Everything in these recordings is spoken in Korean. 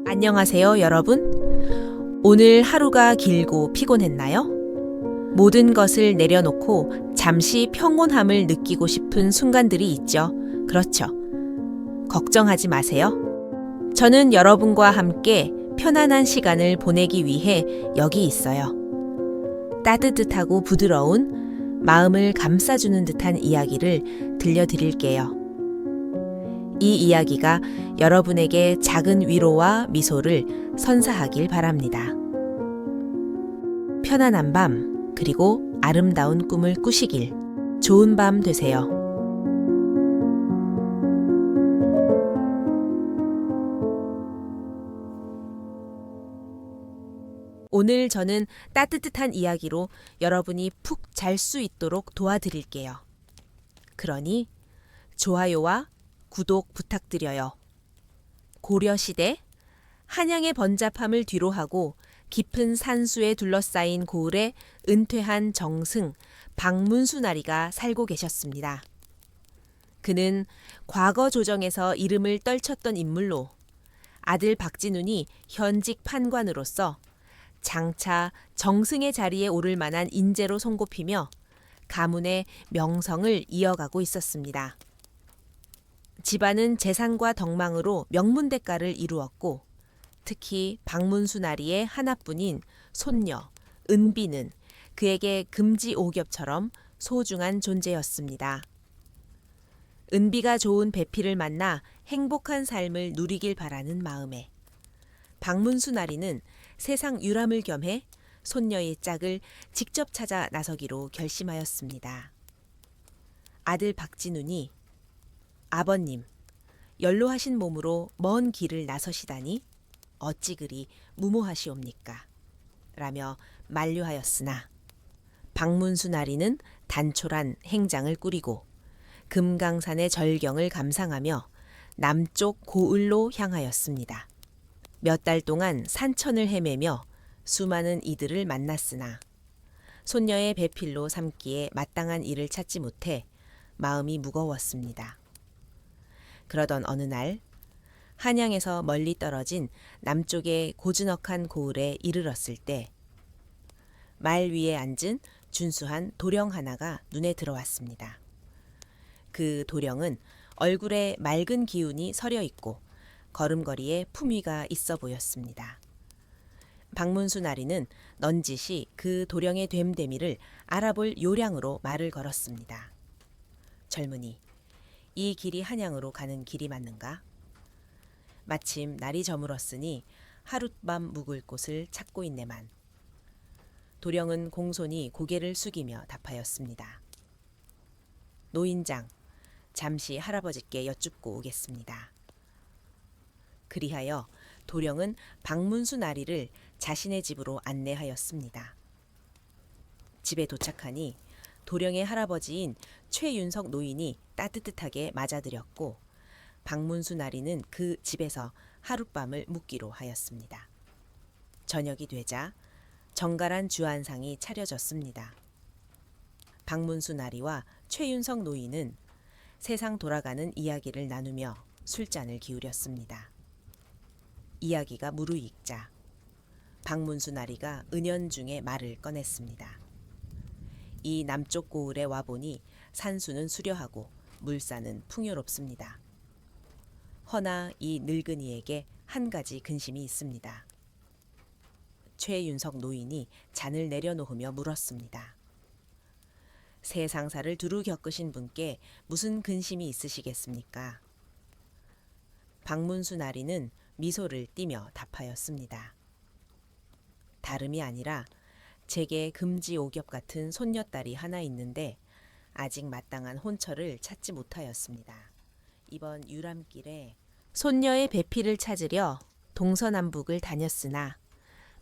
안녕하세요, 여러분. 오늘 하루가 길고 피곤했나요? 모든 것을 내려놓고 잠시 평온함을 느끼고 싶은 순간들이 있죠. 그렇죠. 걱정하지 마세요. 저는 여러분과 함께 편안한 시간을 보내기 위해 여기 있어요. 따뜻하고 부드러운 마음을 감싸주는 듯한 이야기를 들려드릴게요. 이 이야기가 여러분에게 작은 위로와 미소를 선사하길 바랍니다. 편안한 밤, 그리고 아름다운 꿈을 꾸시길. 좋은 밤 되세요. 오늘 저는 따뜻한 이야기로 여러분이 푹 잘 수 있도록 도와드릴게요. 그러니 좋아요와 구독 부탁드려요. 고려시대 한양의 번잡함을 뒤로하고 깊은 산수에 둘러싸인 고을에 은퇴한 정승 박문수나리가 살고 계셨습니다. 그는 과거 조정에서 이름을 떨쳤던 인물로 아들 박진운이 현직 판관으로서 장차 정승의 자리에 오를 만한 인재로 손꼽히며 가문의 명성을 이어가고 있었습니다. 집안은 재산과 덕망으로 명문대가를 이루었고 특히 박문수나리의 하나뿐인 손녀 은비는 그에게 금지오겹처럼 소중한 존재였습니다. 은비가 좋은 배필을 만나 행복한 삶을 누리길 바라는 마음에 박문수나리는 세상 유람을 겸해 손녀의 짝을 직접 찾아 나서기로 결심하였습니다. 아들 박진운이 아버님, 연로하신 몸으로 먼 길을 나서시다니 어찌 그리 무모하시옵니까? 라며 만류하였으나 박문수나리는 단촐한 행장을 꾸리고 금강산의 절경을 감상하며 남쪽 고을로 향하였습니다. 몇 달 동안 산천을 헤매며 수많은 이들을 만났으나 손녀의 배필로 삼기에 마땅한 일을 찾지 못해 마음이 무거웠습니다. 그러던 어느 날 한양에서 멀리 떨어진 남쪽의 고즈넉한 고을에 이르렀을 때 말 위에 앉은 준수한 도령 하나가 눈에 들어왔습니다. 그 도령은 얼굴에 맑은 기운이 서려 있고 걸음걸이에 품위가 있어 보였습니다. 박문수나리는 넌지시 그 도령의 됨됨이를 알아볼 요량으로 말을 걸었습니다. 젊은이, 이 길이 한양으로 가는 길이 맞는가? 마침 날이 저물었으니 하룻밤 묵을 곳을 찾고 있네만. 도령은 공손히 고개를 숙이며 답하였습니다. 노인장, 잠시 할아버지께 여쭙고 오겠습니다. 그리하여 도령은 박문수나리를 자신의 집으로 안내하였습니다. 집에 도착하니 도령의 할아버지인 최윤석 노인이 따뜻하게 맞아들였고 박문수나리는 그 집에서 하룻밤을 묵기로 하였습니다. 저녁이 되자 정갈한 주안상이 차려졌습니다. 박문수나리와 최윤석 노인은 세상 돌아가는 이야기를 나누며 술잔을 기울였습니다. 이야기가 무르익자 박문수나리가 은연중에 말을 꺼냈습니다. 이 남쪽 고을에 와보니 산수는 수려하고 물산은 풍요롭습니다. 허나 이 늙은이에게 한 가지 근심이 있습니다. 최윤석 노인이 잔을 내려놓으며 물었습니다. 세상사를 두루 겪으신 분께 무슨 근심이 있으시겠습니까? 박문수나리는 미소를 띠며 답하였습니다. 다름이 아니라 제게 금지오겹 같은 손녀딸이 하나 있는데 아직 마땅한 혼처를 찾지 못하였습니다. 이번 유람길에 손녀의 배필을 찾으려 동서남북을 다녔으나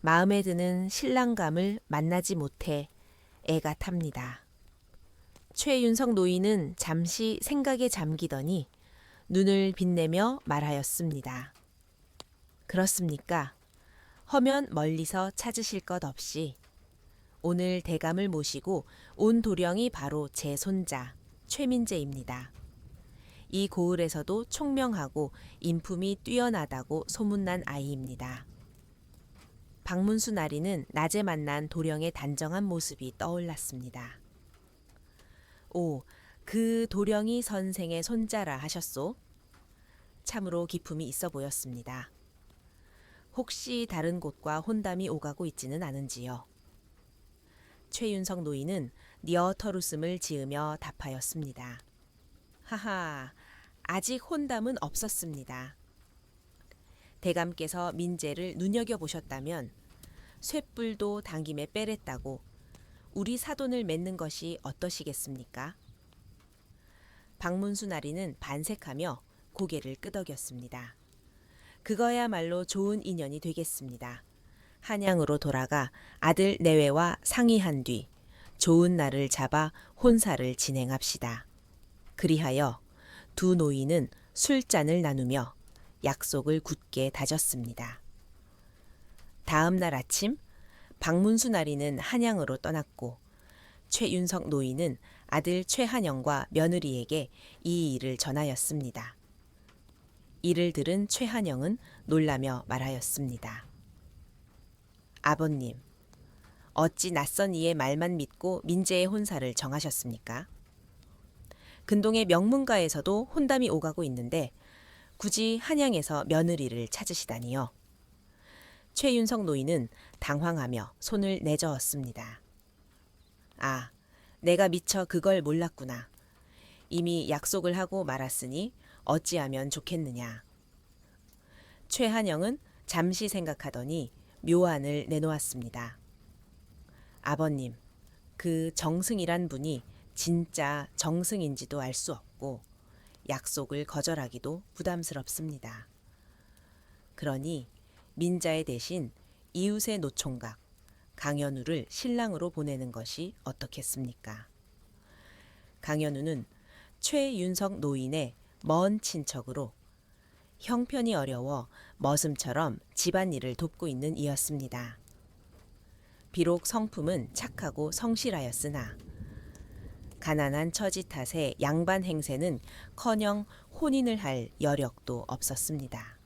마음에 드는 신랑감을 만나지 못해 애가 탑니다. 최윤석 노인은 잠시 생각에 잠기더니 눈을 빛내며 말하였습니다. 그렇습니까? 허면 멀리서 찾으실 것 없이 오늘 대감을 모시고 온 도령이 바로 제 손자 최민재입니다. 이 고을에서도 총명하고 인품이 뛰어나다고 소문난 아이입니다. 박문수 나리는 낮에 만난 도령의 단정한 모습이 떠올랐습니다. 오, 그 도령이 선생의 손자라 하셨소? 참으로 기품이 있어 보였습니다. 혹시 다른 곳과 혼담이 오가고 있지는 않은지요? 최윤석 노인은 니어터웃음을 지으며 답하였습니다. 하하, 아직 혼담은 없었습니다. 대감께서 민재를 눈여겨보셨다면 쇳불도 당김에 빼랬다고 우리 사돈을 맺는 것이 어떠시겠습니까? 박문수 나리는 반색하며 고개를 끄덕였습니다. 그거야말로 좋은 인연이 되겠습니다. 한양으로 돌아가 아들 내외와 상의한 뒤 좋은 날을 잡아 혼사를 진행합시다. 그리하여 두 노인은 술잔을 나누며 약속을 굳게 다졌습니다. 다음 날 아침 박문수 나리는 한양으로 떠났고 최윤석 노인은 아들 최한영과 며느리에게 이 일을 전하였습니다. 이를 들은 최한영은 놀라며 말하였습니다. 아버님, 어찌 낯선 이의 말만 믿고 민재의 혼사를 정하셨습니까? 근동의 명문가에서도 혼담이 오가고 있는데 굳이 한양에서 며느리를 찾으시다니요. 최윤석 노인은 당황하며 손을 내저었습니다. 아, 내가 미처 그걸 몰랐구나. 이미 약속을 하고 말았으니 어찌하면 좋겠느냐. 최한영은 잠시 생각하더니 묘안을 내놓았습니다. 아버님, 그 정승이란 분이 진짜 정승인지도 알 수 없고 약속을 거절하기도 부담스럽습니다. 그러니 민자의 대신 이웃의 노총각 강현우를 신랑으로 보내는 것이 어떻겠습니까? 강현우는 최윤석 노인의 먼 친척으로 형편이 어려워 머슴처럼 집안일을 돕고 있는 이였습니다. 비록 성품은 착하고 성실하였으나 가난한 처지 탓에 양반 행세는커녕 혼인을 할 여력도 없었습니다.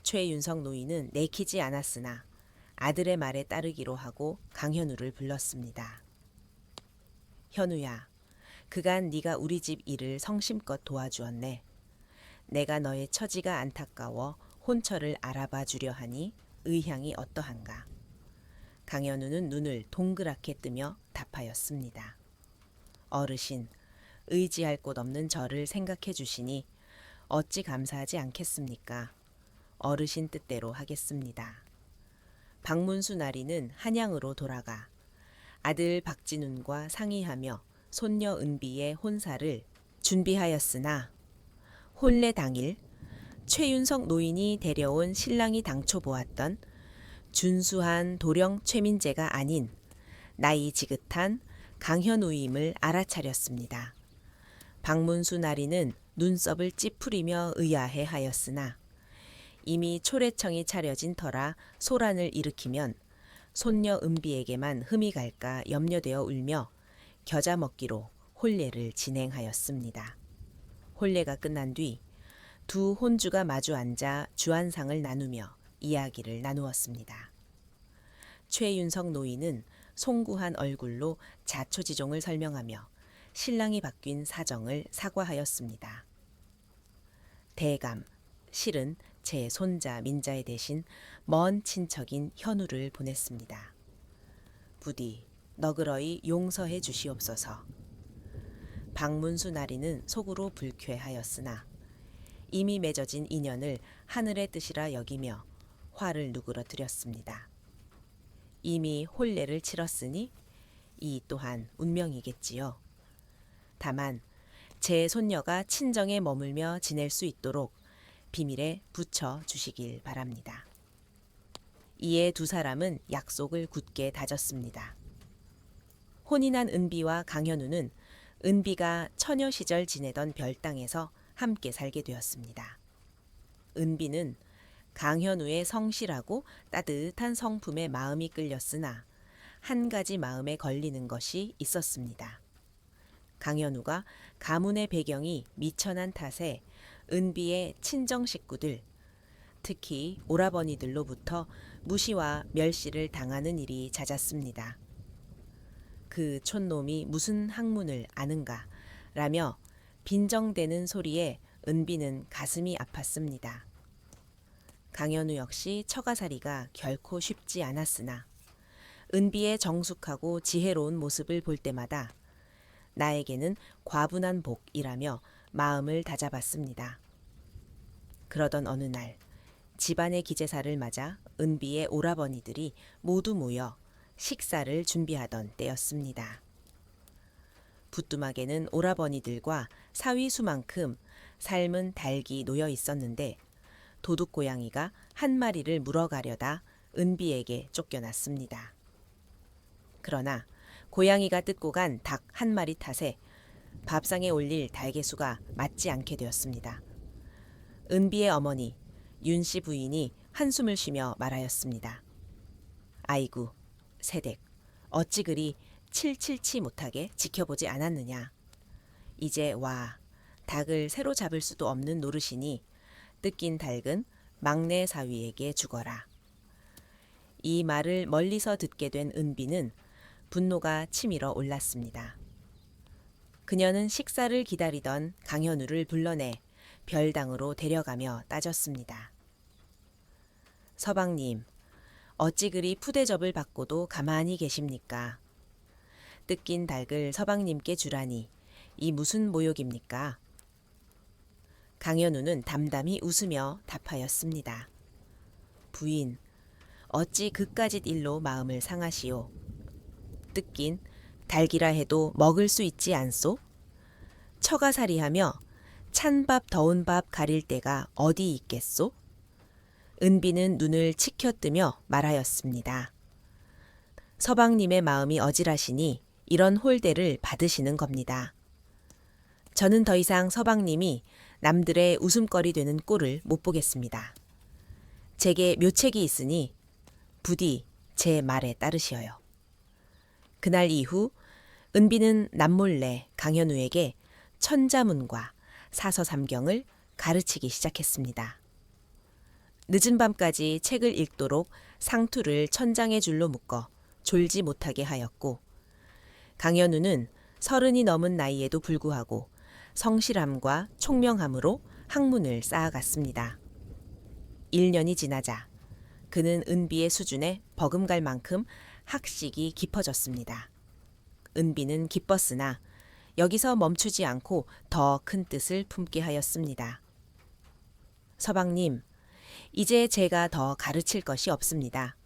최윤석 노인은 내키지 않았으나 아들의 말에 따르기로 하고 강현우를 불렀습니다. 현우야, 그간 네가 우리 집 일을 성심껏 도와주었네. 내가 너의 처지가 안타까워 혼처를 알아봐 주려 하니 의향이 어떠한가. 강현우는 눈을 동그랗게 뜨며 답하였습니다. 어르신, 의지할 곳 없는 저를 생각해 주시니 어찌 감사하지 않겠습니까? 어르신 뜻대로 하겠습니다. 박문수 나리는 한양으로 돌아가 아들 박진운과 상의하며 손녀 은비의 혼사를 준비하였으나 혼례 당일 최윤석 노인이 데려온 신랑이 당초 보았던 준수한 도령 최민재가 아닌 나이 지긋한 강현우임을 알아차렸습니다. 박문수 나리는 눈썹을 찌푸리며 의아해 하였으나 이미 초래청이 차려진 터라 소란을 일으키면 손녀 은비에게만 흠이 갈까 염려되어 울며 겨자 먹기로 혼례를 진행하였습니다. 혼례가 끝난 뒤 두 혼주가 마주 앉아 주안상을 나누며 이야기를 나누었습니다. 최윤석 노인은 송구한 얼굴로 자초지종을 설명하며 신랑이 바뀐 사정을 사과하였습니다. 대감, 실은 제 손자 민자의 대신 먼 친척인 현우를 보냈습니다. 부디 너그러이 용서해 주시옵소서. 박문수 나리는 속으로 불쾌하였으나 이미 맺어진 인연을 하늘의 뜻이라 여기며 화를 누그러뜨렸습니다. 이미 혼례를 치렀으니 이 또한 운명이겠지요. 다만 제 손녀가 친정에 머물며 지낼 수 있도록 비밀에 붙여 주시길 바랍니다. 이에 두 사람은 약속을 굳게 다졌습니다. 혼인한 은비와 강현우는 은비가 처녀 시절 지내던 별당에서 함께 살게 되었습니다. 은비는 강현우의 성실하고 따뜻한 성품에 마음이 끌렸으나 한 가지 마음에 걸리는 것이 있었습니다. 강현우가 가문의 배경이 미천한 탓에 은비의 친정 식구들, 특히 오라버니들로부터 무시와 멸시를 당하는 일이 잦았습니다. 그 촌놈이 무슨 학문을 아는가 라며 빈정대는 소리에 은비는 가슴이 아팠습니다. 강현우 역시 처가살이가 결코 쉽지 않았으나 은비의 정숙하고 지혜로운 모습을 볼 때마다 나에게는 과분한 복이라며 마음을 다잡았습니다. 그러던 어느 날 집안의 기제사를 맞아 은비의 오라버니들이 모두 모여 식사를 준비하던 때였습니다. 부뚜막에는 오라버니들과 사위수만큼 삶은 닭이 놓여 있었는데 도둑고양이가 한 마리를 물어가려다 은비에게 쫓겨났습니다. 그러나 고양이가 뜯고 간 닭 한 마리 탓에 밥상에 올릴 닭의 수가 맞지 않게 되었습니다. 은비의 어머니 윤씨 부인이 한숨을 쉬며 말하였습니다. 아이고 새댁 어찌 그리 칠칠치 못하게 지켜보지 않았느냐. 이제 와 닭을 새로 잡을 수도 없는 노릇이니 뜯긴 닭은 막내 사위에게 주거라. 이 말을 멀리서 듣게 된 은비는 분노가 치밀어 올랐습니다. 그녀는 식사를 기다리던 강현우를 불러내 별당으로 데려가며 따졌습니다. 서방님, 어찌 그리 푸대접을 받고도 가만히 계십니까? 뜯긴 닭을 서방님께 주라니 이 무슨 모욕입니까? 강현우는 담담히 웃으며 답하였습니다. 부인, 어찌 그까짓 일로 마음을 상하시오. 뜯긴 닭이라 해도 먹을 수 있지 않소? 처가살이하며 찬밥 더운 밥 가릴 때가 어디 있겠소? 은비는 눈을 치켜뜨며 말하였습니다. 서방님의 마음이 어질하시니 이런 홀대를 받으시는 겁니다. 저는 더 이상 서방님이 남들의 웃음거리 되는 꼴을 못 보겠습니다. 제게 묘책이 있으니 부디 제 말에 따르시어요. 그날 이후 은비는 남몰래 강현우에게 천자문과 사서삼경을 가르치기 시작했습니다. 늦은 밤까지 책을 읽도록 상투를 천장의 줄로 묶어 졸지 못하게 하였고 강현우는 30이 넘은 나이에도 불구하고 성실함과 총명함으로 학문을 쌓아갔습니다. 1년이 지나자 그는 은비의 수준에 버금갈 만큼 학식이 깊어졌습니다. 은비는 기뻤으나 여기서 멈추지 않고 더 큰 뜻을 품게 하였습니다. 서방님, 이제 제가 더 가르칠 것이 없습니다.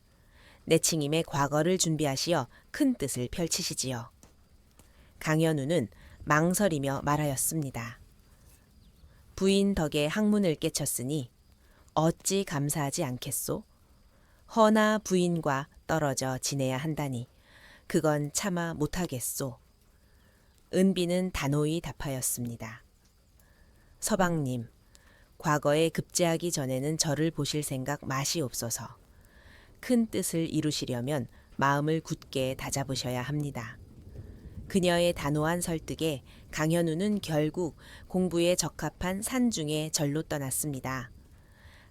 내친임의 과거를 준비하시어 큰 뜻을 펼치시지요. 강현우는 망설이며 말하였습니다. 부인 덕에 학문을 깨쳤으니 어찌 감사하지 않겠소? 허나 부인과 떨어져 지내야 한다니 그건 차마 못하겠소. 은비는 단호히 답하였습니다. 서방님, 과거에 급제하기 전에는 저를 보실 생각 마시옵소서. 큰 뜻을 이루시려면 마음을 굳게 다잡으셔야 합니다. 그녀의 단호한 설득에 강현우는 결국 공부에 적합한 산중의 절로 떠났습니다.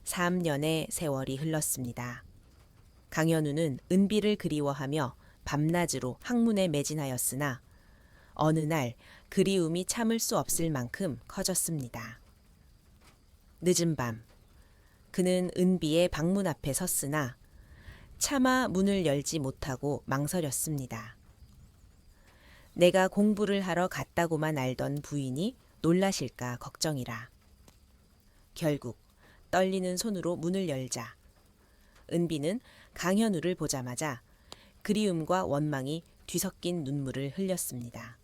3년의 세월이 흘렀습니다. 강현우는 은비를 그리워하며 밤낮으로 학문에 매진하였으나 어느 날 그리움이 참을 수 없을 만큼 커졌습니다. 늦은 밤, 그는 은비의 방문 앞에 섰으나 차마 문을 열지 못하고 망설였습니다. 내가 공부를 하러 갔다고만 알던 부인이 놀라실까 걱정이라. 결국 떨리는 손으로 문을 열자 은비는 강현우를 보자마자 그리움과 원망이 뒤섞인 눈물을 흘렸습니다.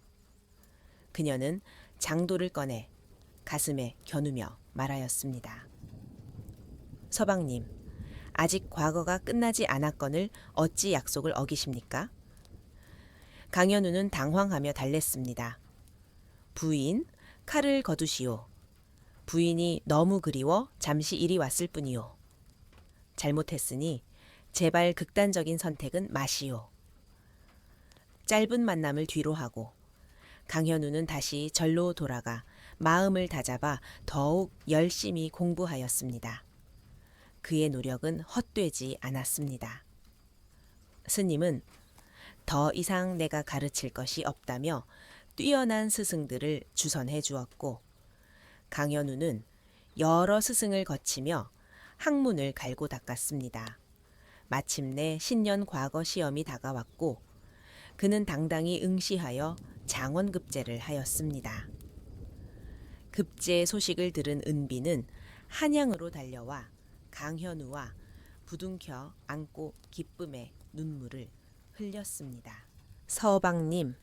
그녀는 장도를 꺼내 가슴에 겨누며 말하였습니다. 서방님, 아직 과거가 끝나지 않았거늘 어찌 약속을 어기십니까? 강현우는 당황하며 달랬습니다. 부인, 칼을 거두시오. 부인이 너무 그리워 잠시 이리 왔을 뿐이오. 잘못했으니 제발 극단적인 선택은 마시오. 짧은 만남을 뒤로 하고 강현우는 다시 절로 돌아가 마음을 다잡아 더욱 열심히 공부하였습니다. 그의 노력은 헛되지 않았습니다. 스님은 더 이상 내가 가르칠 것이 없다며 뛰어난 스승들을 주선해 주었고, 강현우는 여러 스승을 거치며 학문을 갈고 닦았습니다. 마침내 신년 과거 시험이 다가왔고 그는 당당히 응시하여 장원급제를 하였습니다. 급제 소식을 들은 은비는 한양으로 달려와 강현우와 부둥켜 안고 기쁨의 눈물을 흘렸습니다. 서방님,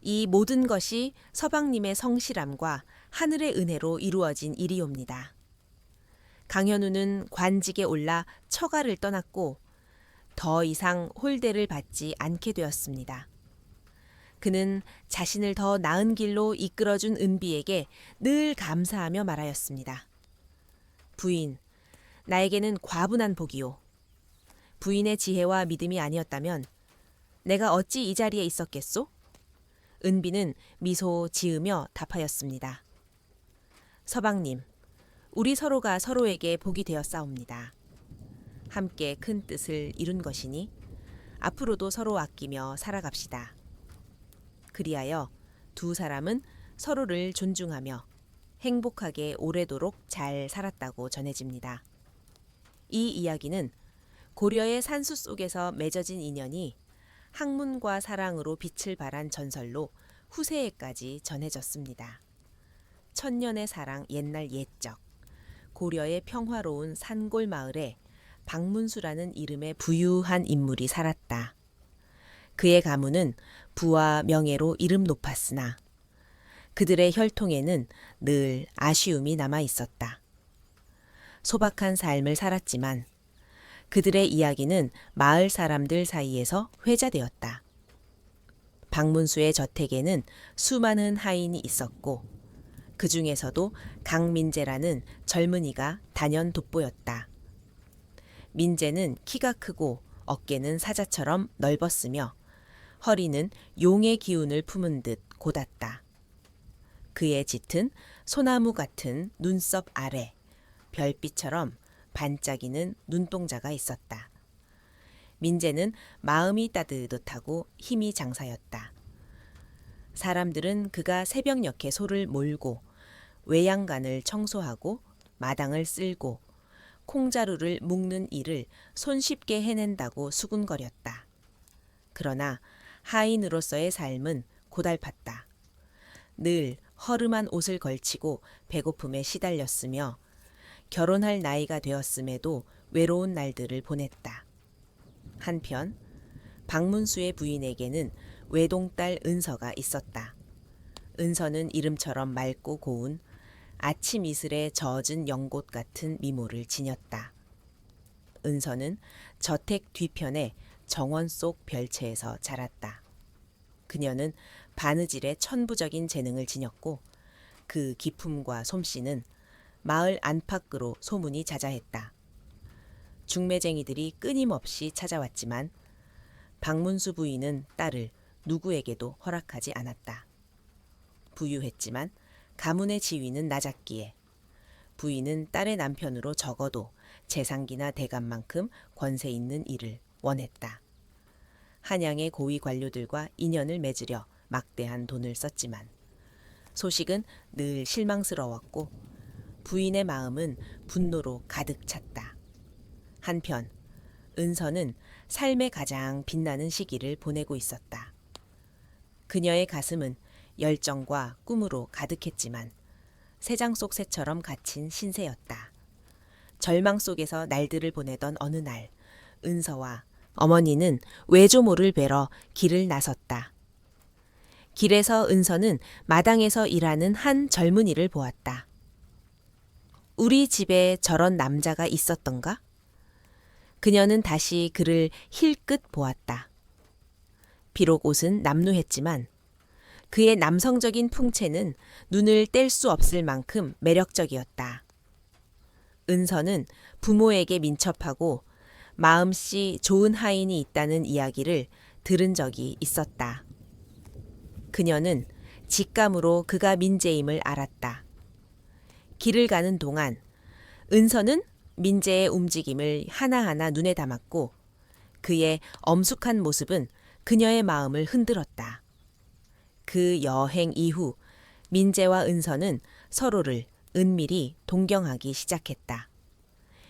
이 모든 것이 서방님의 성실함과 하늘의 은혜로 이루어진 일이옵니다. 강현우는 관직에 올라 처가를 떠났고 더 이상 홀대를 받지 않게 되었습니다. 그는 자신을 더 나은 길로 이끌어준 은비에게 늘 감사하며 말하였습니다. 부인, 나에게는 과분한 복이요. 부인의 지혜와 믿음이 아니었다면 내가 어찌 이 자리에 있었겠소? 은비는 미소 지으며 답하였습니다. 서방님, 우리 서로가 서로에게 복이 되었사옵니다. 함께 큰 뜻을 이룬 것이니 앞으로도 서로 아끼며 살아갑시다. 그리하여 두 사람은 서로를 존중하며 행복하게 오래도록 잘 살았다고 전해집니다. 이 이야기는 고려의 산수 속에서 맺어진 인연이 학문과 사랑으로 빛을 발한 전설로 후세에까지 전해졌습니다. 천년의 사랑 옛날 옛적, 고려의 평화로운 산골 마을에 박문수라는 이름의 부유한 인물이 살았다. 그의 가문은 부와 명예로 이름 높았으나 그들의 혈통에는 늘 아쉬움이 남아 있었다. 소박한 삶을 살았지만 그들의 이야기는 마을 사람들 사이에서 회자되었다. 박문수의 저택에는 수많은 하인이 있었고 그 중에서도 강민재라는 젊은이가 단연 돋보였다. 민재는 키가 크고 어깨는 사자처럼 넓었으며 허리는 용의 기운을 품은 듯 곧았다. 그의 짙은 소나무 같은 눈썹 아래 별빛처럼 반짝이는 눈동자가 있었다. 민재는 마음이 따뜻하고 힘이 장사였다. 사람들은 그가 새벽녘에 소를 몰고 외양간을 청소하고 마당을 쓸고 콩자루를 묶는 일을 손쉽게 해낸다고 수군거렸다. 그러나 하인으로서의 삶은 고달팠다. 늘 허름한 옷을 걸치고 배고픔에 시달렸으며 결혼할 나이가 되었음에도 외로운 날들을 보냈다. 한편 박문수의 부인에게는 외동딸 은서가 있었다. 은서는 이름처럼 맑고 고운 아침 이슬에 젖은 연꽃 같은 미모를 지녔다. 은서는 저택 뒤편에 정원 속 별채에서 자랐다. 그녀는 바느질에 천부적인 재능을 지녔고 그 기품과 솜씨는 마을 안팎으로 소문이 자자했다. 중매쟁이들이 끊임없이 찾아왔지만 박문수 부인은 딸을 누구에게도 허락하지 않았다. 부유했지만 가문의 지위는 낮았기에 부인은 딸의 남편으로 적어도 재상기나 대감만큼 권세 있는 일을 원했다. 한양의 고위 관료들과 인연을 맺으려 막대한 돈을 썼지만 소식은 늘 실망스러웠고 부인의 마음은 분노로 가득 찼다. 한편 은서는 삶의 가장 빛나는 시기를 보내고 있었다. 그녀의 가슴은 열정과 꿈으로 가득했지만 새장 속 새처럼 갇힌 신세였다. 절망 속에서 날들을 보내던 어느 날 은서와 어머니는 외조모를 뵈러 길을 나섰다. 길에서 은서는 마당에서 일하는 한 젊은이를 보았다. 우리 집에 저런 남자가 있었던가? 그녀는 다시 그를 힐끗 보았다. 비록 옷은 남루했지만 그의 남성적인 풍채는 눈을 뗄 수 없을 만큼 매력적이었다. 은서는 부모에게 민첩하고 마음씨 좋은 하인이 있다는 이야기를 들은 적이 있었다. 그녀는 직감으로 그가 민재임을 알았다. 길을 가는 동안 은서는 민재의 움직임을 하나하나 눈에 담았고 그의 엄숙한 모습은 그녀의 마음을 흔들었다. 그 여행 이후 민재와 은서는 서로를 은밀히 동경하기 시작했다.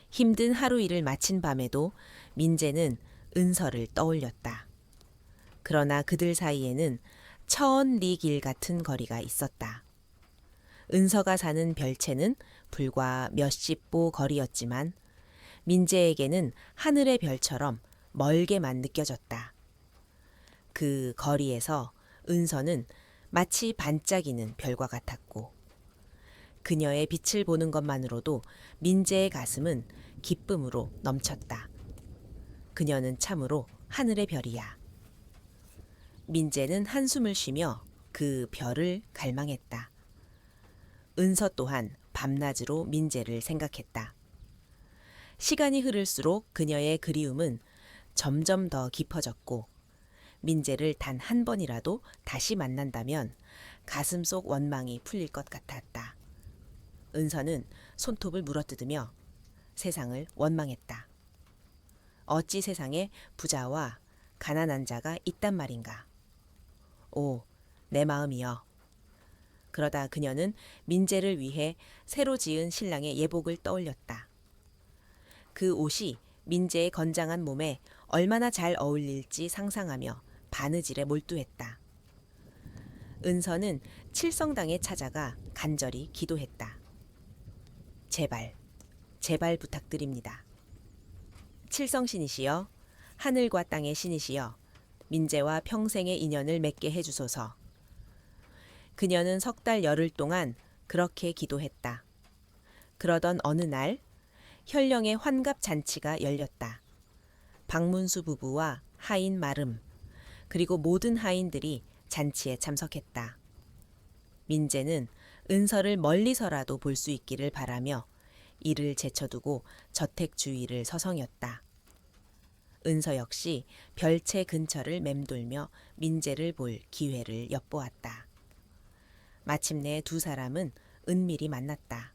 힘든 하루 일을 마친 밤에도 민재는 은서를 떠올렸다. 그러나 그들 사이에는 천리 길 같은 거리가 있었다. 은서가 사는 별채는 불과 몇십 보 거리였지만 민재에게는 하늘의 별처럼 멀게만 느껴졌다. 그 거리에서 은서는 마치 반짝이는 별과 같았고 그녀의 빛을 보는 것만으로도 민재의 가슴은 기쁨으로 넘쳤다. 그녀는 참으로 하늘의 별이야. 민재는 한숨을 쉬며 그 별을 갈망했다. 은서 또한 밤낮으로 민재를 생각했다. 시간이 흐를수록 그녀의 그리움은 점점 더 깊어졌고 민재를 단 한 번이라도 다시 만난다면 가슴 속 원망이 풀릴 것 같았다. 은서는 손톱을 물어뜯으며 세상을 원망했다. 어찌 세상에 부자와 가난한 자가 있단 말인가. 오, 내 마음이여. 그러다 그녀는 민재를 위해 새로 지은 신랑의 예복을 떠올렸다. 그 옷이 민재의 건장한 몸에 얼마나 잘 어울릴지 상상하며 바느질에 몰두했다. 은서는 칠성당에 찾아가 간절히 기도했다. 제발, 제발 부탁드립니다. 칠성신이시여, 하늘과 땅의 신이시여, 민재와 평생의 인연을 맺게 해주소서. 그녀는 석 달 열흘 동안 그렇게 기도했다. 그러던 어느 날 현령의 환갑 잔치가 열렸다. 박문수 부부와 하인 마름, 그리고 모든 하인들이 잔치에 참석했다. 민재는 은서를 멀리서라도 볼 수 있기를 바라며 이를 제쳐두고 저택 주위를 서성였다. 은서 역시 별채 근처를 맴돌며 민재를 볼 기회를 엿보았다. 마침내 두 사람은 은밀히 만났다.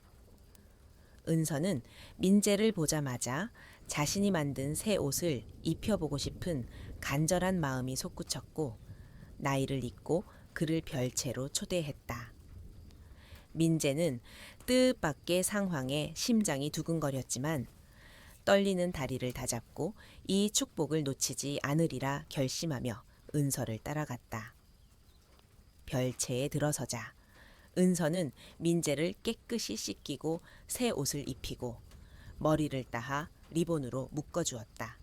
은서는 민재를 보자마자 자신이 만든 새 옷을 입혀보고 싶은 간절한 마음이 솟구쳤고 나이를 잊고 그를 별채로 초대했다. 민재는 뜻밖의 상황에 심장이 두근거렸지만 떨리는 다리를 다잡고 이 축복을 놓치지 않으리라 결심하며 은서를 따라갔다. 별채에 들어서자 은서는 민재를 깨끗이 씻기고 새 옷을 입히고 머리를 따하 리본으로 묶어주었다.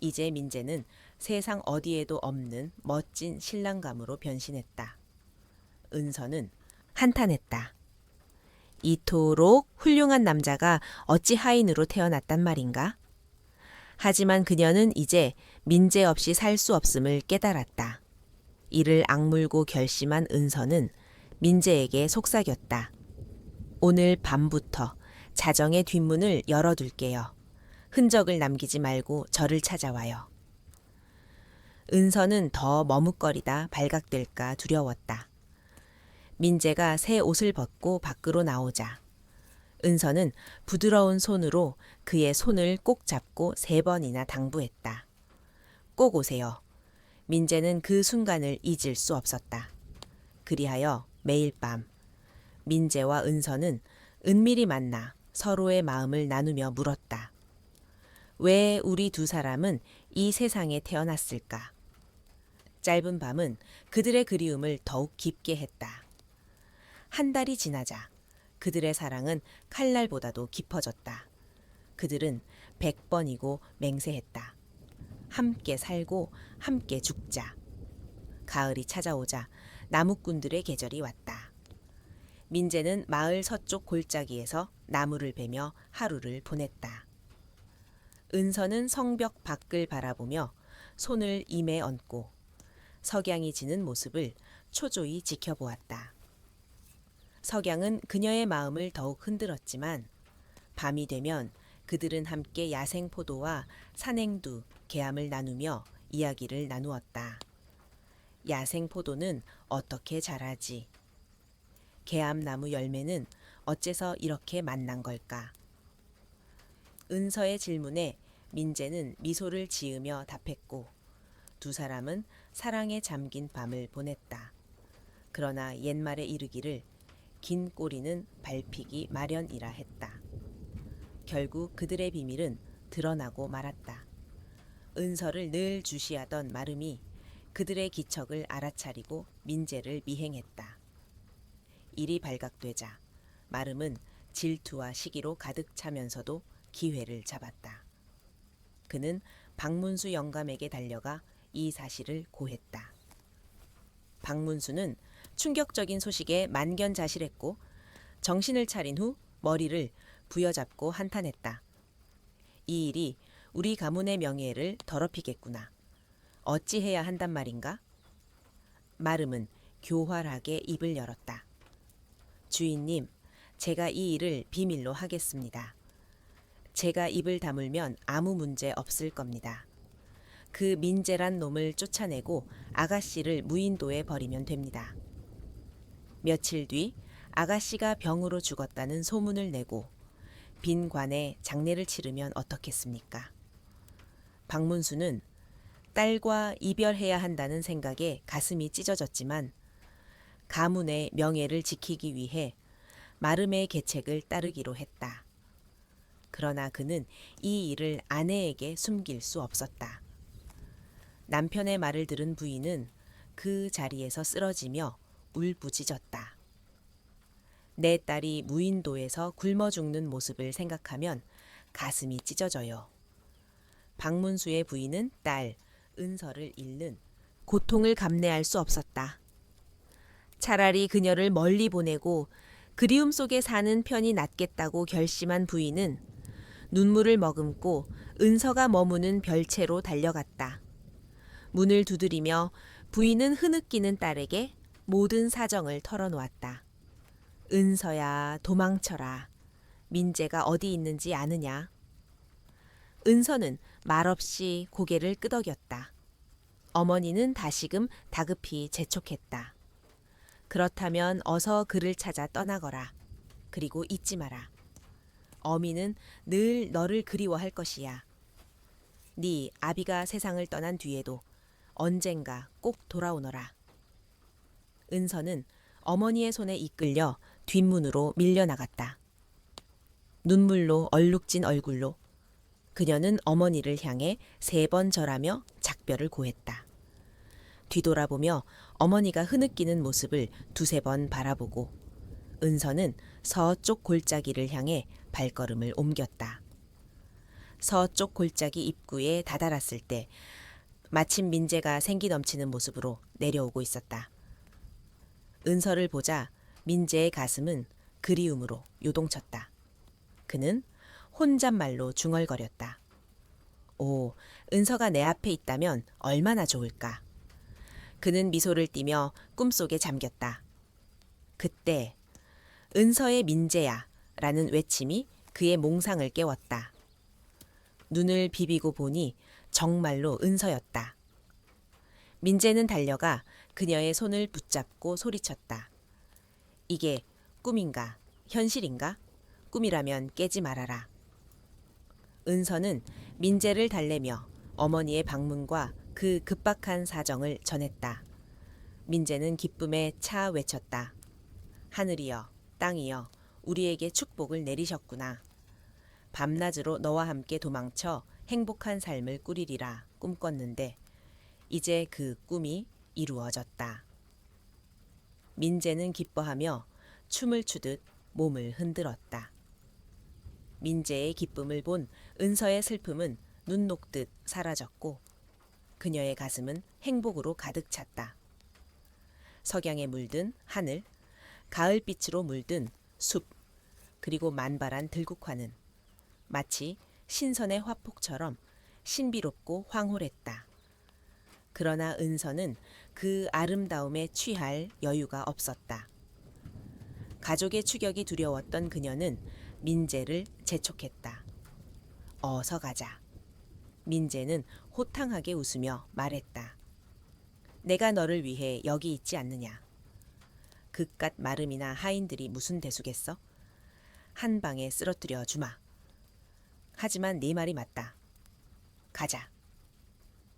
이제 민재는 세상 어디에도 없는 멋진 신랑감으로 변신했다. 은서는 한탄했다. 이토록 훌륭한 남자가 어찌 하인으로 태어났단 말인가? 하지만 그녀는 이제 민재 없이 살 수 없음을 깨달았다. 이를 악물고 결심한 은서는 민재에게 속삭였다. 오늘 밤부터 자정의 뒷문을 열어둘게요. 흔적을 남기지 말고 저를 찾아와요. 은서는 더 머뭇거리다 발각될까 두려웠다. 민재가 새 옷을 벗고 밖으로 나오자 은서는 부드러운 손으로 그의 손을 꼭 잡고 3번이나 당부했다. 꼭 오세요. 민재는 그 순간을 잊을 수 없었다. 그리하여 매일 밤 민재와 은서는 은밀히 만나 서로의 마음을 나누며 물었다. 왜 우리 두 사람은 이 세상에 태어났을까? 짧은 밤은 그들의 그리움을 더욱 깊게 했다. 한 달이 지나자 그들의 사랑은 칼날보다도 깊어졌다. 그들은 100번이고 맹세했다. 함께 살고 함께 죽자. 가을이 찾아오자 나무꾼들의 계절이 왔다. 민재는 마을 서쪽 골짜기에서 나무를 베며 하루를 보냈다. 은서는 성벽 밖을 바라보며 손을 임에 얹고 석양이 지는 모습을 초조히 지켜보았다. 석양은 그녀의 마음을 더욱 흔들었지만 밤이 되면 그들은 함께 야생 포도와 산행두, 개암을 나누며 이야기를 나누었다. 야생 포도는 어떻게 자라지? 개암나무 열매는 어째서 이렇게 맛난 걸까? 은서의 질문에 민재는 미소를 지으며 답했고 두 사람은 사랑에 잠긴 밤을 보냈다. 그러나 옛말에 이르기를 긴 꼬리는 밟히기 마련이라 했다. 결국 그들의 비밀은 드러나고 말았다. 은서를 늘 주시하던 마름이 그들의 기척을 알아차리고 민재를 미행했다. 일이 발각되자 마름은 질투와 시기로 가득 차면서도 기회를 잡았다. 그는 박문수 영감에게 달려가 이 사실을 고했다. 박문수는 충격적인 소식에 만견자실했고 정신을 차린 후 머리를 부여잡고 한탄했다. 이 일이 우리 가문의 명예를 더럽히겠구나. 어찌해야 한단 말인가? 마름은 교활하게 입을 열었다. 주인님, 제가 이 일을 비밀로 하겠습니다. 제가 입을 다물면 아무 문제 없을 겁니다. 그 민재란 놈을 쫓아내고 아가씨를 무인도에 버리면 됩니다. 며칠 뒤 아가씨가 병으로 죽었다는 소문을 내고 빈 관에 장례를 치르면 어떻겠습니까? 박문수는 딸과 이별해야 한다는 생각에 가슴이 찢어졌지만 가문의 명예를 지키기 위해 마름의 계책을 따르기로 했다. 그러나 그는 이 일을 아내에게 숨길 수 없었다. 남편의 말을 들은 부인은 그 자리에서 쓰러지며 울부짖었다. 내 딸이 무인도에서 굶어 죽는 모습을 생각하면 가슴이 찢어져요. 박문수의 부인은 딸 은서를 잃는 고통을 감내할 수 없었다. 차라리 그녀를 멀리 보내고 그리움 속에 사는 편이 낫겠다고 결심한 부인은 눈물을 머금고 은서가 머무는 별채로 달려갔다. 문을 두드리며 부인은 흐느끼는 딸에게 모든 사정을 털어놓았다. 은서야, 도망쳐라. 민재가 어디 있는지 아느냐? 은서는 말없이 고개를 끄덕였다. 어머니는 다시금 다급히 재촉했다. 그렇다면 어서 그를 찾아 떠나거라. 그리고 잊지 마라. 어미는 늘 너를 그리워할 것이야. 네 아비가 세상을 떠난 뒤에도 언젠가 꼭 돌아오너라. 은서는 어머니의 손에 이끌려 뒷문으로 밀려나갔다. 눈물로 얼룩진 얼굴로 그녀는 어머니를 향해 3번 절하며 작별을 고했다. 뒤돌아보며 어머니가 흐느끼는 모습을 2~3번 바라보고 은서는 서쪽 골짜기를 향해 발걸음을 옮겼다. 서쪽 골짜기 입구에 다다랐을 때 마침 민재가 생기 넘치는 모습으로 내려오고 있었다. 은서를 보자 민재의 가슴은 그리움으로 요동쳤다. 그는 혼잣말로 중얼거렸다. 오, 은서가 내 앞에 있다면 얼마나 좋을까. 그는 미소를 띠며 꿈속에 잠겼다. 그때 은서의 민재야 라는 외침이 그의 몽상을 깨웠다. 눈을 비비고 보니 정말로 은서였다. 민재는 달려가 그녀의 손을 붙잡고 소리쳤다. 이게 꿈인가 현실인가? 꿈이라면 깨지 말아라. 은서는 민재를 달래며 어머니의 방문과 그 급박한 사정을 전했다. 민재는 기쁨에 차 외쳤다. 하늘이여, 땅이여, 우리에게 축복을 내리셨구나. 밤낮으로 너와 함께 도망쳐 행복한 삶을 꾸리리라 꿈꿨는데 이제 그 꿈이 이루어졌다. 민재는 기뻐하며 춤을 추듯 몸을 흔들었다. 민재의 기쁨을 본 은서의 슬픔은 눈 녹듯 사라졌고 그녀의 가슴은 행복으로 가득 찼다. 석양에 물든 하늘, 가을빛으로 물든 숲, 그리고 만발한 들국화는 마치 신선의 화폭처럼 신비롭고 황홀했다. 그러나 은서는 그 아름다움에 취할 여유가 없었다. 가족의 추격이 두려웠던 그녀는 민재를 재촉했다. 어서 가자. 민재는 호탕하게 웃으며 말했다. 내가 너를 위해 여기 있지 않느냐. 그깟 마름이나 하인들이 무슨 대수겠어? 한 방에 쓰러뜨려 주마. 하지만 네 말이 맞다. 가자.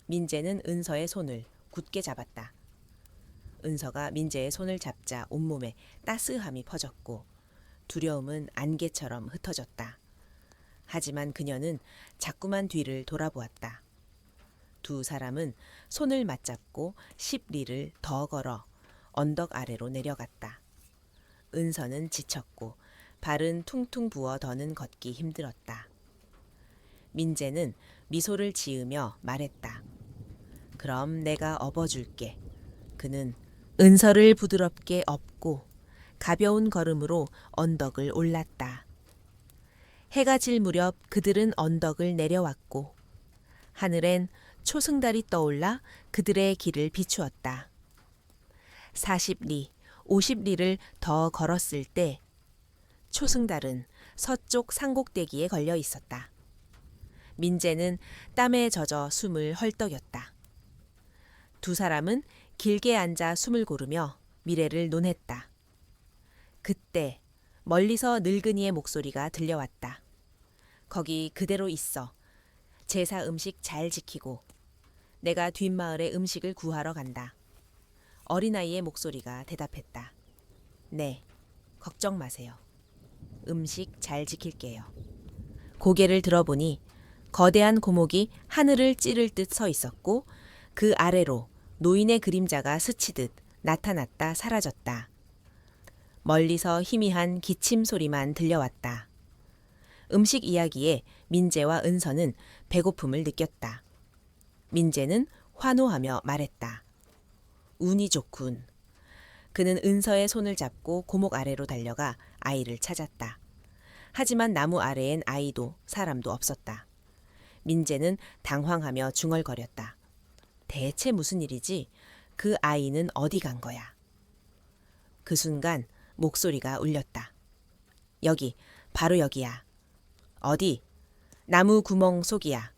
민재는 은서의 손을 굳게 잡았다. 은서가 민재의 손을 잡자 온몸에 따스함이 퍼졌고 두려움은 안개처럼 흩어졌다. 하지만 그녀는 자꾸만 뒤를 돌아보았다. 두 사람은 손을 맞잡고 10리를 더 걸어 언덕 아래로 내려갔다. 은서는 지쳤고 발은 퉁퉁 부어 더는 걷기 힘들었다. 민재는 미소를 지으며 말했다. 그럼 내가 업어줄게. 그는 은서를 부드럽게 업고 가벼운 걸음으로 언덕을 올랐다. 해가 질 무렵 그들은 언덕을 내려왔고 하늘엔 초승달이 떠올라 그들의 길을 비추었다. 40리, 50리를 더 걸었을 때 초승달은 서쪽 산꼭대기에 걸려 있었다. 민재는 땀에 젖어 숨을 헐떡였다. 두 사람은 길게 앉아 숨을 고르며 미래를 논했다. 그때 멀리서 늙은이의 목소리가 들려왔다. 거기 그대로 있어. 제사 음식 잘 지키고. 내가 뒷마을에 음식을 구하러 간다. 어린아이의 목소리가 대답했다. 네, 걱정 마세요. 음식 잘 지킬게요. 고개를 들어보니 거대한 고목이 하늘을 찌를 듯 서 있었고 그 아래로 노인의 그림자가 스치듯 나타났다 사라졌다. 멀리서 희미한 기침 소리만 들려왔다. 음식 이야기에 민재와 은서는 배고픔을 느꼈다. 민재는 환호하며 말했다. 운이 좋군. 그는 은서의 손을 잡고 고목 아래로 달려가 아이를 찾았다. 하지만 나무 아래엔 아이도 사람도 없었다. 민재는 당황하며 중얼거렸다. 대체 무슨 일이지? 그 아이는 어디 간 거야? 그 순간 목소리가 울렸다. 여기, 바로 여기야. 어디? 나무 구멍 속이야.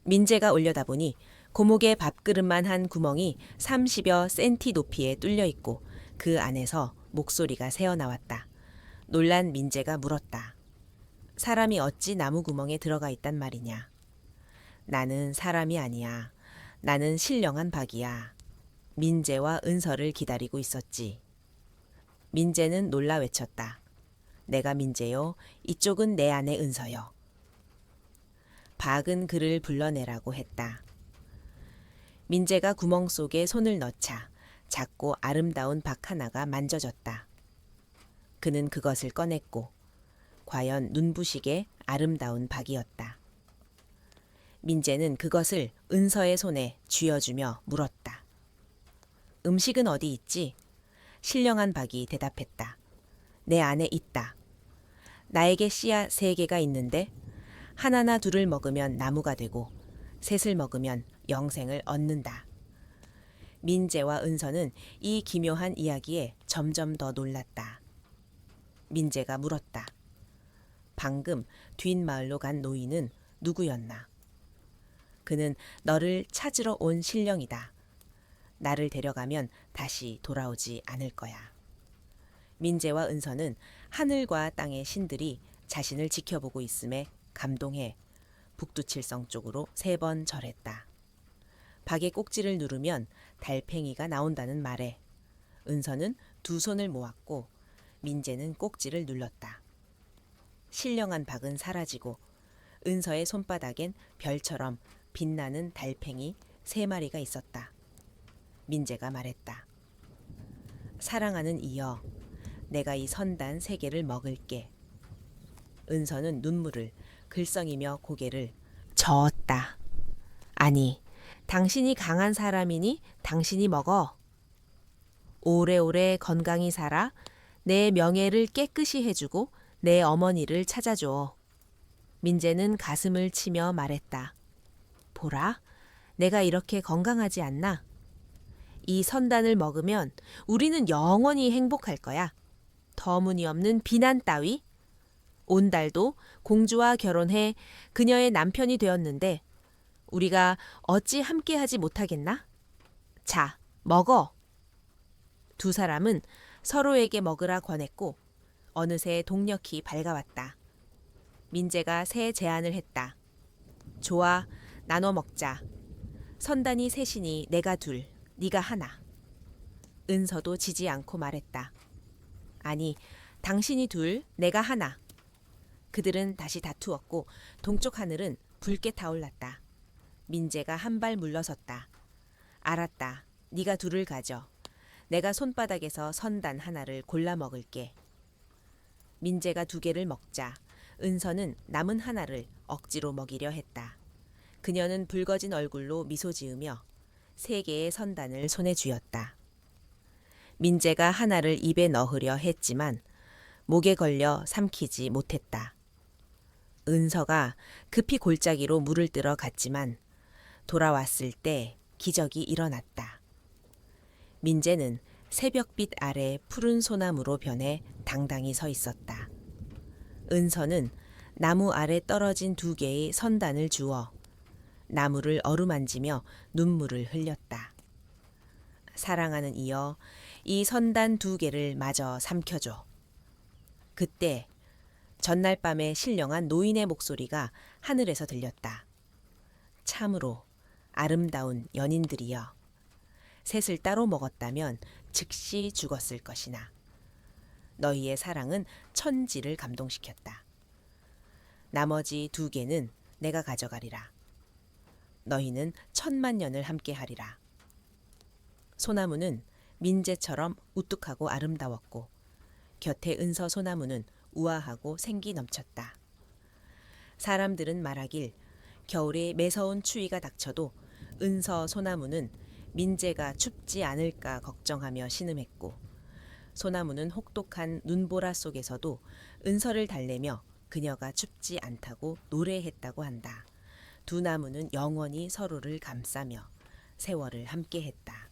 민재가 올려다보니 고목의 밥그릇만 한 구멍이 30여 센티 높이에 뚫려 있고 그 안에서 목소리가 새어나왔다. 놀란 민재가 물었다. 사람이 어찌 나무 구멍에 들어가 있단 말이냐. 나는 사람이 아니야. 나는 신령한 박이야. 민재와 은서를 기다리고 있었지. 민재는 놀라 외쳤다. 내가 민재요. 이쪽은 내 아내 은서요. 박은 그를 불러내라고 했다. 민재가 구멍 속에 손을 넣자 작고 아름다운 박 하나가 만져졌다. 그는 그것을 꺼냈고 과연 눈부시게 아름다운 박이었다. 민재는 그것을 은서의 손에 쥐어주며 물었다. 음식은 어디 있지? 신령한 박이 대답했다. 내 안에 있다. 나에게 씨앗 3개가 있는데 하나나 둘을 먹으면 나무가 되고 셋을 먹으면 영생을 얻는다. 민재와 은서는 이 기묘한 이야기에 점점 더 놀랐다. 민재가 물었다. 방금 뒷마을로 간 노인은 누구였나? 그는 너를 찾으러 온 신령이다. 나를 데려가면 다시 돌아오지 않을 거야. 민재와 은서는 하늘과 땅의 신들이 자신을 지켜보고 있음에 감동해 북두칠성 쪽으로 3번 절했다. 박의 꼭지를 누르면 달팽이가 나온다는 말에 은서는 두 손을 모았고 민재는 꼭지를 눌렀다. 신령한 박은 사라지고 은서의 손바닥엔 별처럼 빛나는 달팽이 3마리가 있었다. 민재가 말했다. 사랑하는 이여, 내가 이 선단 3개를 먹을게. 은서는 눈물을 글썽이며 고개를 저었다. 아니, 당신이 강한 사람이니 당신이 먹어. 오래오래 건강히 살아 내 명예를 깨끗이 해주고 내 어머니를 찾아줘. 민재는 가슴을 치며 말했다. 보라, 내가 이렇게 건강하지 않나? 이 선단을 먹으면 우리는 영원히 행복할 거야. 터무니없는 비난 따위? 온달도 공주와 결혼해 그녀의 남편이 되었는데 우리가 어찌 함께하지 못하겠나? 자, 먹어. 두 사람은 서로에게 먹으라 권했고 어느새 동력이 밝아왔다. 민재가 새 제안을 했다. 좋아, 나눠 먹자. 선단이 셋이니 내가 둘, 네가 하나. 은서도 지지 않고 말했다. 아니, 당신이 둘, 내가 하나. 그들은 다시 다투었고 동쪽 하늘은 붉게 타올랐다. 민재가 한 발 물러섰다. 알았다. 네가 둘을 가져. 내가 손바닥에서 선단 하나를 골라 먹을게. 민재가 두 개를 먹자 은서는 남은 하나를 억지로 먹이려 했다. 그녀는 붉어진 얼굴로 미소 지으며 세 개의 선단을 손에 쥐었다. 민재가 하나를 입에 넣으려 했지만 목에 걸려 삼키지 못했다. 은서가 급히 골짜기로 물을 뜨러 갔지만 돌아왔을 때 기적이 일어났다. 민재는 새벽빛 아래 푸른 소나무로 변해 당당히 서 있었다. 은서는 나무 아래 떨어진 두 개의 선단을 주워 나무를 어루만지며 눈물을 흘렸다. 사랑하는 이여, 이 선단 두 개를 마저 삼켜줘. 그때 전날 밤에 신령한 노인의 목소리가 하늘에서 들렸다. 참으로 아름다운 연인들이여. 셋을 따로 먹었다면 즉시 죽었을 것이나 너희의 사랑은 천지를 감동시켰다. 나머지 두 개는 내가 가져가리라. 너희는 천만 년을 함께하리라. 소나무는 민재처럼 우뚝하고 아름다웠고 곁에 은서 소나무는 우아하고 생기 넘쳤다. 사람들은 말하길 겨울에 매서운 추위가 닥쳐도 은서 소나무는 민재가 춥지 않을까 걱정하며 신음했고 소나무는 혹독한 눈보라 속에서도 은서를 달래며 그녀가 춥지 않다고 노래했다고 한다. 두 나무는 영원히 서로를 감싸며 세월을 함께했다.